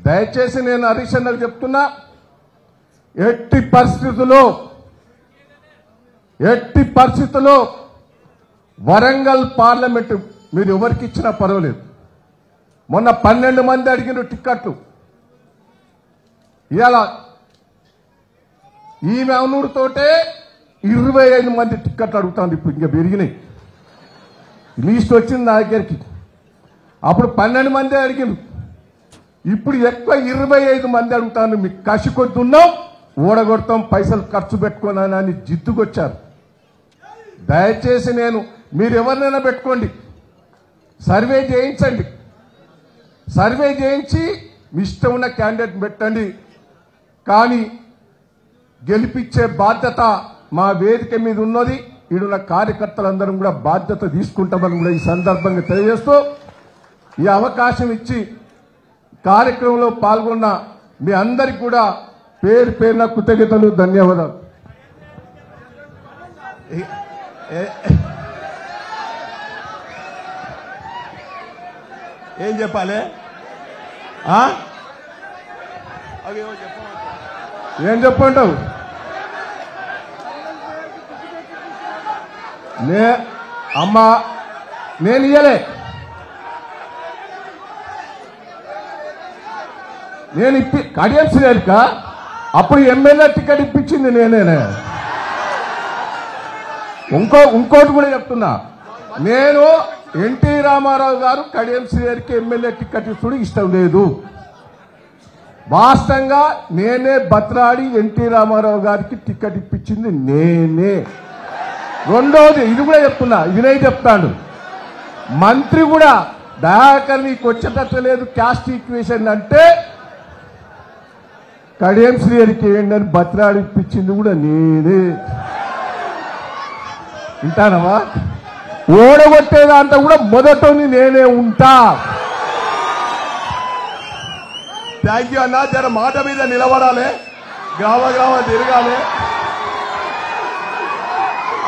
దయచేసి నేను హరీష్ అన్నకు చెప్తున్నా, ఎట్టి పరిస్థితుల్లో వరంగల్ పార్లమెంటు మీరు ఎవరికి ఇచ్చినా పర్వాలేదు. మొన్న 12 మంది అడిగిన టిక్కెట్లు, ఇవాళ ఈమె అవునూరుతోటే 25 మంది టిక్కెట్లు అడుగుతాను. ఇప్పుడు ఇంకా పెరిగినాయి, లీస్ట్ వచ్చింది నా దగ్గరికి. అప్పుడు 12 మంది అడిగిన, ఇప్పుడు ఎక్కువ 25 మంది అడుగుతాను. మీకు కసి కొద్ది ఉన్నాం, ఓడగొడతాం, పైసలు ఖర్చు పెట్టుకోనని జిద్దుకొచ్చారు. దయచేసి మీరు ఎవరినైనా పెట్టుకోండి, సర్వే చేయించండి, సర్వే చేయించి మీ ఇష్టం ఉన్న క్యాండిడేట్ పెట్టండి. కానీ గెలిపించే బాధ్యత మా వేదిక మీద ఉన్నది. ఈడున్న కార్యకర్తలందరం కూడా బాధ్యత తీసుకుంటామని కూడా ఈ సందర్భంగా తెలియజేస్తూ, ఈ అవకాశం ఇచ్చి కార్యక్రమంలో పాల్గొన్న మీ అందరికి కూడా పేరు పేరున కృతజ్ఞతలు, ధన్యవాదాలు. ఏం చెప్పాలి? ఏం చెప్పంటావు? అమ్మా నేను ఇయ్యలే, నేను కడియం శ్రీహరిక అప్పుడు ఎమ్మెల్యే టికెట్ ఇప్పించింది నేనే. ఇంకోటి కూడా చెప్తున్నా, నేను ఎన్టీ రామారావు గారు కడియం శ్రీహరికి ఎమ్మెల్యే టికెట్ ఇస్తుడు ఇష్టం లేదు. వాస్తవంగా నేనే బత్రాడి ఎన్టీ రామారావు గారికి టికెట్ ఇప్పించింది నేనే. రెండోది ఇది కూడా చెప్తున్నా, వినయ్ చెప్తాడు, మంత్రి కూడా దయాకర్ నీకు వచ్చేటట్టు లేదు క్యాస్ట్ ఈక్వేషన్ అంటే కడియం శ్రీహరికి ఏంటని బత్రాడి ఇప్పించింది కూడా నేనే. వింటానవా? ఓడగొట్టేదాంట్లో కూడా మొదటని నేనే ఉంటా. థ్యాంక్ యూ అన్న. జర మాట మీద నిలబడాలి, గ్రామ తిరగాలి.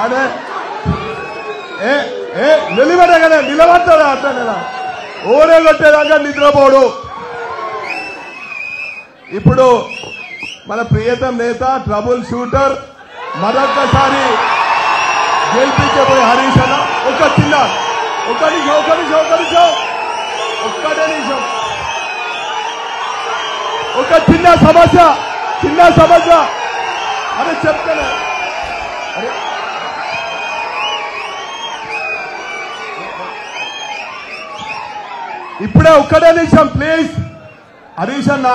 అదే నిలబడగానే నిలబడతాడు అట్లా, ఓడగొట్టేదాకా నిద్రపోడు. ఇప్పుడు మన ప్రియతమ నేత, ట్రబుల్ షూటర్, మరొక్కసారి గెలిపించబోయే హరీష్ అన్న. ఒక్కటే నిమిషం, ఒక చిన్న సమస్య అరే చెప్తాను. అరే ఇప్పుడే ఒక్కటే నిమిషం ప్లీజ్. హరీష్ అన్న